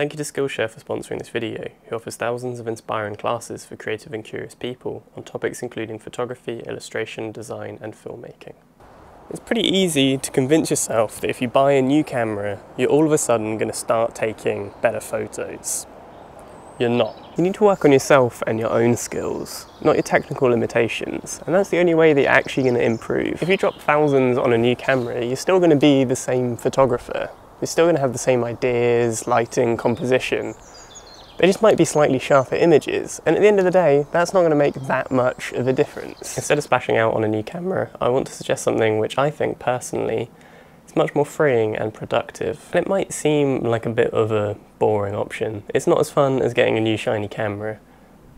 Thank you to Skillshare for sponsoring this video, who offers thousands of inspiring classes for creative and curious people on topics including photography, illustration, design and filmmaking. It's pretty easy to convince yourself that if you buy a new camera, you're all of a sudden going to start taking better photos. You're not. You need to work on yourself and your own skills, not your technical limitations, and that's the only way that you're actually going to improve. If you drop thousands on a new camera, you're still going to be the same photographer. You're still going to have the same ideas, lighting, composition. They just might be slightly sharper images, and at the end of the day, that's not going to make that much of a difference. Instead of splashing out on a new camera, I want to suggest something which I think personally is much more freeing and productive. And it might seem like a bit of a boring option. It's not as fun as getting a new shiny camera,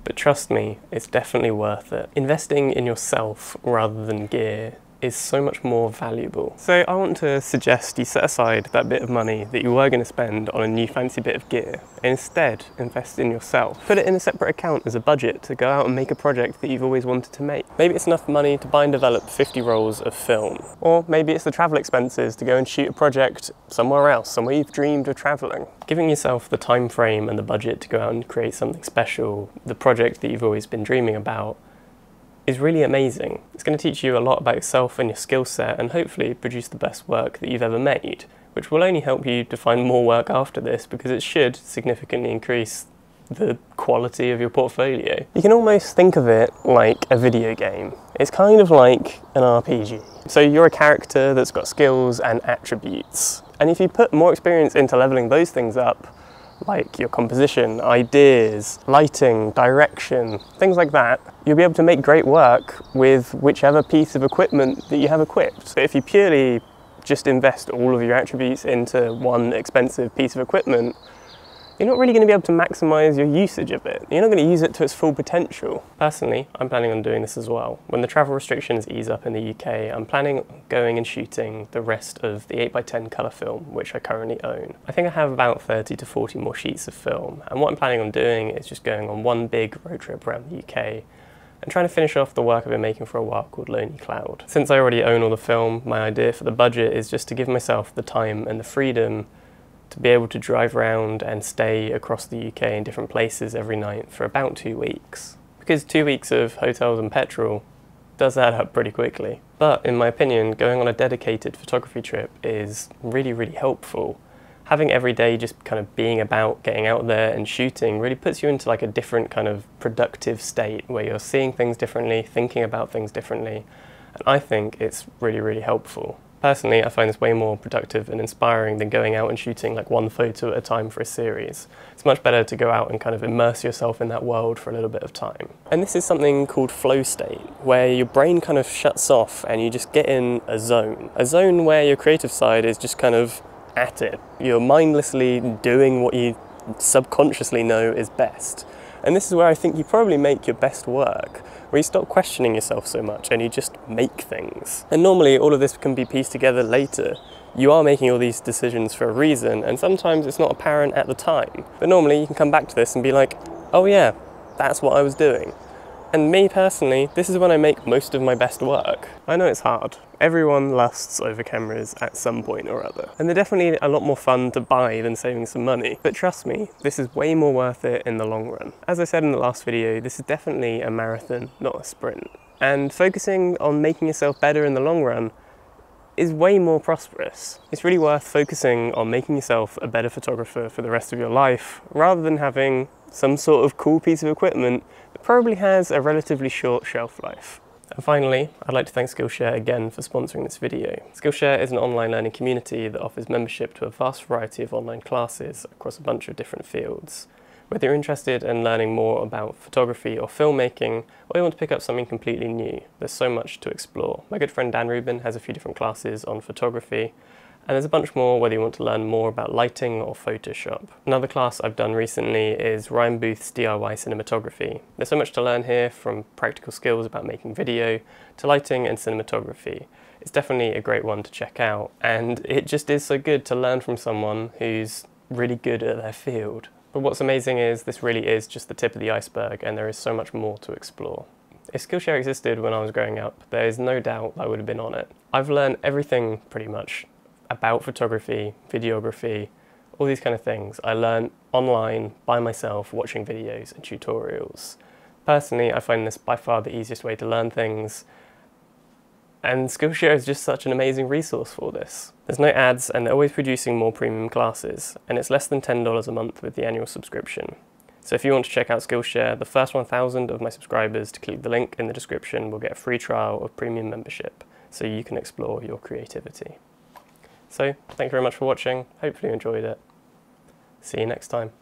but trust me, it's definitely worth it. Investing in yourself rather than gear is so much more valuable. So I want to suggest you set aside that bit of money that you were going to spend on a new fancy bit of gear and instead invest in yourself. Put it in a separate account as a budget to go out and make a project that you've always wanted to make. Maybe it's enough money to buy and develop 50 rolls of film. Or maybe it's the travel expenses to go and shoot a project somewhere else, somewhere you've dreamed of traveling. Giving yourself the time frame and the budget to go out and create something special, the project that you've always been dreaming about, is really amazing. It's going to teach you a lot about yourself and your skill set and hopefully produce the best work that you've ever made, which will only help you to find more work after this because it should significantly increase the quality of your portfolio. You can almost think of it like a video game. It's kind of like an RPG. So you're a character that's got skills and attributes, and if you put more experience into leveling those things up, like your composition, ideas, lighting, direction, things like that, you'll be able to make great work with whichever piece of equipment that you have equipped. But if you purely just invest all of your attributes into one expensive piece of equipment, you're not really going to be able to maximize your usage of it. You're not going to use it to its full potential. Personally, I'm planning on doing this as well. When the travel restrictions ease up in the UK, I'm planning on going and shooting the rest of the 8x10 colour film, which I currently own. I think I have about 30 to 40 more sheets of film, and what I'm planning on doing is just going on one big road trip around the UK and trying to finish off the work I've been making for a while called Lonely Cloud. Since I already own all the film, my idea for the budget is just to give myself the time and the freedom to be able to drive around and stay across the UK in different places every night for about 2 weeks. Because 2 weeks of hotels and petrol does add up pretty quickly. But in my opinion, going on a dedicated photography trip is really, really helpful. Having every day just kind of being about getting out there and shooting really puts you into like a different kind of productive state where you're seeing things differently, thinking about things differently, and I think it's really, really helpful. Personally, I find this way more productive and inspiring than going out and shooting like one photo at a time for a series. It's much better to go out and kind of immerse yourself in that world for a little bit of time. And this is something called flow state, where your brain kind of shuts off and you just get in a zone. A zone where your creative side is just kind of at it. You're mindlessly doing what you subconsciously know is best. And this is where I think you probably make your best work, where you stop questioning yourself so much and you just make things. And normally all of this can be pieced together later. You are making all these decisions for a reason, and sometimes it's not apparent at the time. But normally you can come back to this and be like, oh yeah, that's what I was doing. And me personally, this is when I make most of my best work. I know it's hard. Everyone lusts over cameras at some point or other. And they're definitely a lot more fun to buy than saving some money. But trust me, this is way more worth it in the long run. As I said in the last video, this is definitely a marathon, not a sprint. And focusing on making yourself better in the long run is way more prosperous. It's really worth focusing on making yourself a better photographer for the rest of your life, rather than having some sort of cool piece of equipment that probably has a relatively short shelf life. And finally, I'd like to thank Skillshare again for sponsoring this video. Skillshare is an online learning community that offers membership to a vast variety of online classes across a bunch of different fields. Whether you're interested in learning more about photography or filmmaking, or you want to pick up something completely new, there's so much to explore. My good friend Dan Rubin has a few different classes on photography, and there's a bunch more whether you want to learn more about lighting or Photoshop. Another class I've done recently is Ryan Booth's DIY Cinematography. There's so much to learn here, from practical skills about making video to lighting and cinematography. It's definitely a great one to check out, and it just is so good to learn from someone who's really good at their field. But what's amazing is this really is just the tip of the iceberg, and there is so much more to explore. If Skillshare existed when I was growing up, there is no doubt I would have been on it. I've learned everything pretty much about photography, videography, all these kind of things I learn online by myself, watching videos and tutorials. Personally, I find this by far the easiest way to learn things, and Skillshare is just such an amazing resource for this. There's no ads, and they're always producing more premium classes, and it's less than $10 a month with the annual subscription. So if you want to check out Skillshare, the first 1,000 of my subscribers to click the link in the description will get a free trial of premium membership, so you can explore your creativity. So, thank you very much for watching. Hopefully you enjoyed it. See you next time.